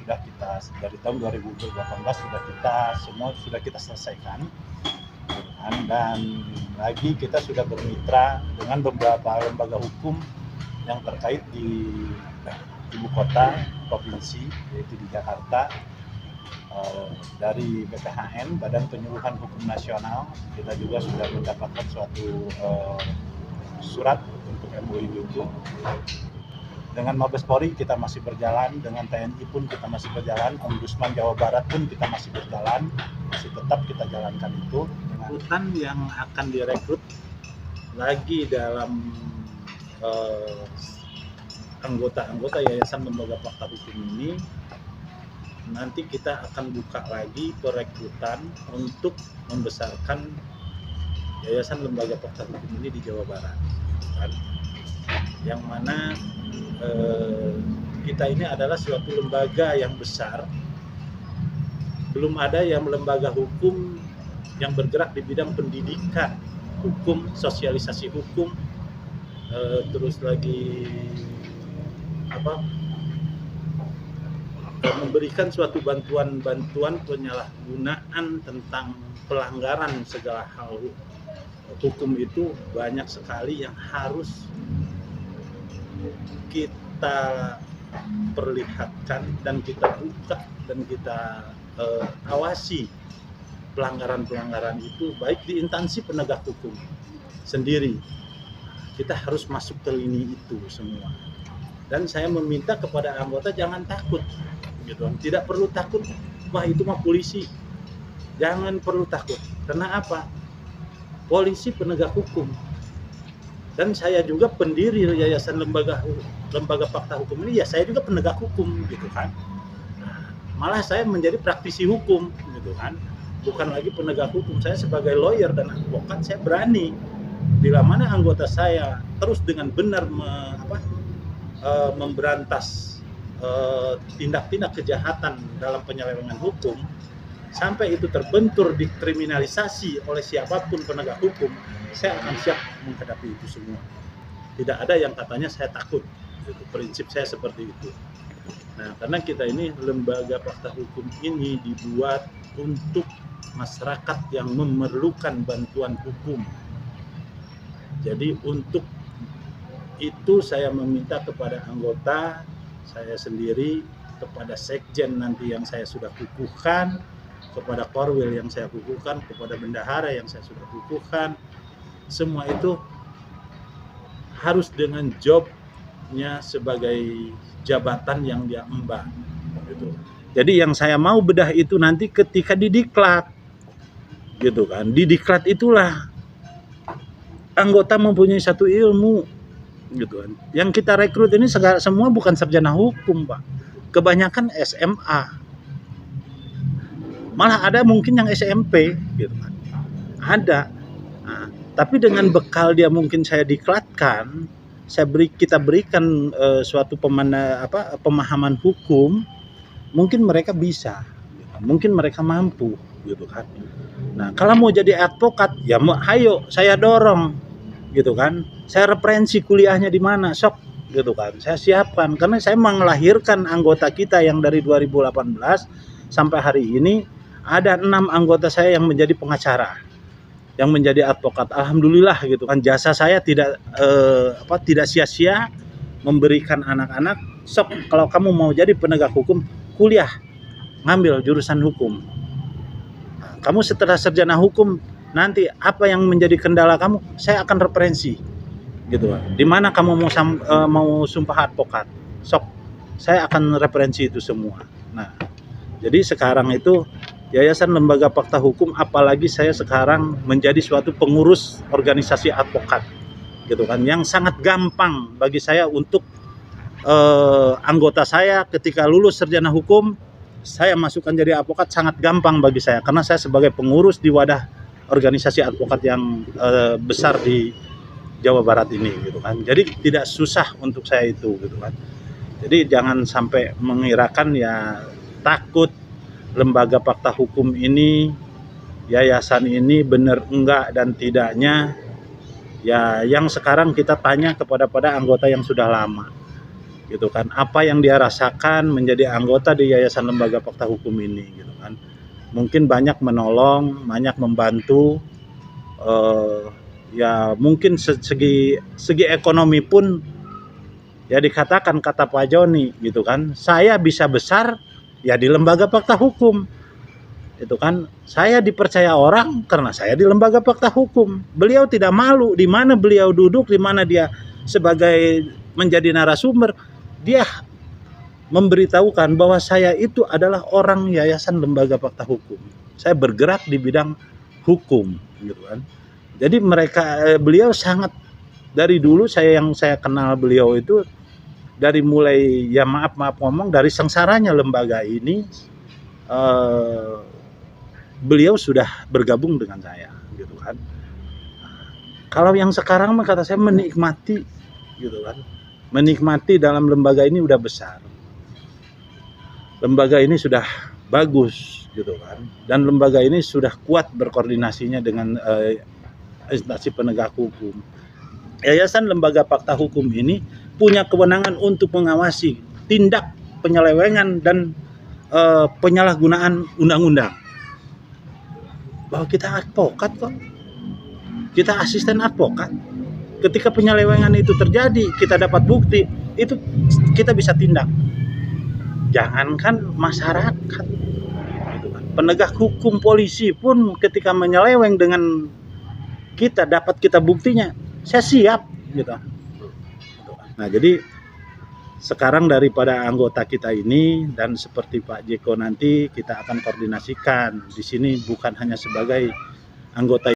sudah kita dari tahun 2018 sudah kita selesaikan, dan lagi kita sudah bermitra dengan beberapa lembaga hukum yang terkait di ibu kota provinsi, yaitu di Jakarta. Dari BPHN, Badan Penyuluhan Hukum Nasional, kita juga sudah mendapatkan suatu surat untuk MOU itu. Dengan Mabes Polri kita masih berjalan, dengan TNI pun kita masih berjalan, Ombudsman Jawa Barat pun kita masih berjalan, masih tetap kita jalankan itu. Dengan rutan yang akan direkrut lagi dalam anggota-anggota Yayasan Lembaga Fakta Hukum ini, nanti kita akan buka lagi perekrutan untuk membesarkan Yayasan Lembaga Fakta Hukum ini di Jawa Barat, kan? Yang mana kita ini adalah suatu lembaga yang besar, belum ada yang lembaga hukum yang bergerak di bidang pendidikan hukum, sosialisasi hukum, terus lagi memberikan suatu bantuan penyalahgunaan tentang pelanggaran segala hal hukum. Itu banyak sekali yang harus kita perlihatkan dan kita buka dan kita awasi pelanggaran-pelanggaran itu, baik di instansi penegak hukum sendiri. Kita harus masuk ke lini itu semua. Dan saya meminta kepada anggota jangan takut, gitu. Tidak perlu takut, wah itu mah polisi. Jangan perlu takut. Karena apa? Polisi penegak hukum. Dan saya juga pendiri Yayasan Lembaga Fakta Hukum ini, ya saya juga penegak hukum, gitu kan. Nah, malah saya menjadi praktisi hukum, gitu kan. Bukan lagi penegak hukum. Saya sebagai lawyer dan advokat, saya berani bila mana anggota saya terus dengan benar memberantas tindak-tindak kejahatan dalam penyelewengan hukum, sampai itu terbentur dikriminalisasi oleh siapapun penegak hukum, saya akan siap menghadapi itu semua. Tidak ada yang katanya saya takut. Itu prinsip saya seperti itu. Nah, karena kita ini lembaga fakta hukum ini dibuat untuk masyarakat yang memerlukan bantuan hukum. Jadi untuk itu saya meminta kepada anggota saya sendiri, kepada sekjen nanti yang saya sudah kukuhkan, kepada korwil yang saya kukuhkan, kepada bendahara yang saya sudah kukuhkan, semua itu harus dengan jobnya sebagai jabatan yang dia emban, gitu. Jadi yang saya mau bedah itu nanti ketika didiklat, gitu kan. Di diklat itulah anggota mempunyai satu ilmu, gitu kan. Yang kita rekrut ini semua bukan sarjana hukum, Pak. Kebanyakan SMA. Malah ada mungkin yang SMP, gitu kan. Ada. Nah, tapi dengan bekal dia mungkin saya diklatkan, kita berikan suatu pemahaman hukum, mungkin mereka bisa, mungkin mereka mampu, gitu kan. Nah, kalau mau jadi advokat, ya ayo saya dorong, gitu kan. Saya referensi kuliahnya di mana, sok, gitu kan. Saya siapkan, karena saya mengelahirkan anggota kita yang dari 2018 sampai hari ini ada 6 anggota saya yang menjadi pengacara, yang menjadi advokat. Alhamdulillah, gitu kan. Jasa saya tidak sia-sia memberikan anak-anak, sok kalau kamu mau jadi penegak hukum, kuliah, ngambil jurusan hukum. Nah, kamu setelah sarjana hukum, nanti apa yang menjadi kendala kamu, saya akan referensi, gitu kan. Di mana kamu mau sumpah advokat, sok saya akan referensi itu semua. Nah, jadi sekarang itu Yayasan Lembaga Fakta Hukum, apalagi saya sekarang menjadi suatu pengurus organisasi advokat, gitu kan, yang sangat gampang bagi saya untuk anggota saya ketika lulus sarjana hukum, saya masukkan jadi advokat, sangat gampang bagi saya karena saya sebagai pengurus di wadah organisasi advokat yang besar di Jawa Barat ini, gitu kan. Jadi tidak susah untuk saya itu, gitu kan. Jadi jangan sampai mengirakan ya takut lembaga fakta hukum ini, yayasan ini benar enggak dan tidaknya. Ya yang sekarang kita tanya kepada anggota yang sudah lama. gitu kan, apa yang dia rasakan menjadi anggota di Yayasan Lembaga Fakta Hukum ini gitu kan. Mungkin banyak menolong, banyak membantu, ya mungkin segi ekonomi pun ya dikatakan kata Pak Joni gitu kan, saya bisa besar ya di Lembaga Fakta Hukum. Itu kan, saya dipercaya orang karena saya di Lembaga Fakta Hukum. Beliau tidak malu di mana beliau duduk, di mana dia sebagai menjadi narasumber, dia memberitahukan bahwa saya itu adalah orang Yayasan Lembaga Fakta Hukum. Saya bergerak di bidang hukum, gitu kan. Jadi beliau sangat dari dulu saya kenal beliau itu dari mulai ya maaf ngomong dari sengsaranya lembaga ini. Beliau sudah bergabung dengan saya gitu kan. Kalau yang sekarang mah kata saya menikmati gitu kan. Menikmati dalam lembaga ini udah besar. Lembaga ini sudah bagus gitu kan. Dan lembaga ini sudah kuat berkoordinasinya dengan instansi penegak hukum. Yayasan Lembaga Fakta Hukum ini punya kewenangan untuk mengawasi tindak penyelewengan dan penyalahgunaan undang-undang. Bahwa kita advokat kok, kita asisten advokat. Ketika penyelewengan itu terjadi, kita dapat bukti, itu kita bisa tindak. Jangankan masyarakat, gitu kan. Penegak hukum polisi pun ketika menyeleweng dengan kita dapat kita buktinya, saya siap, gitu. Nah jadi sekarang daripada anggota kita ini dan seperti Pak Jeko nanti kita akan koordinasikan di sini bukan hanya sebagai anggota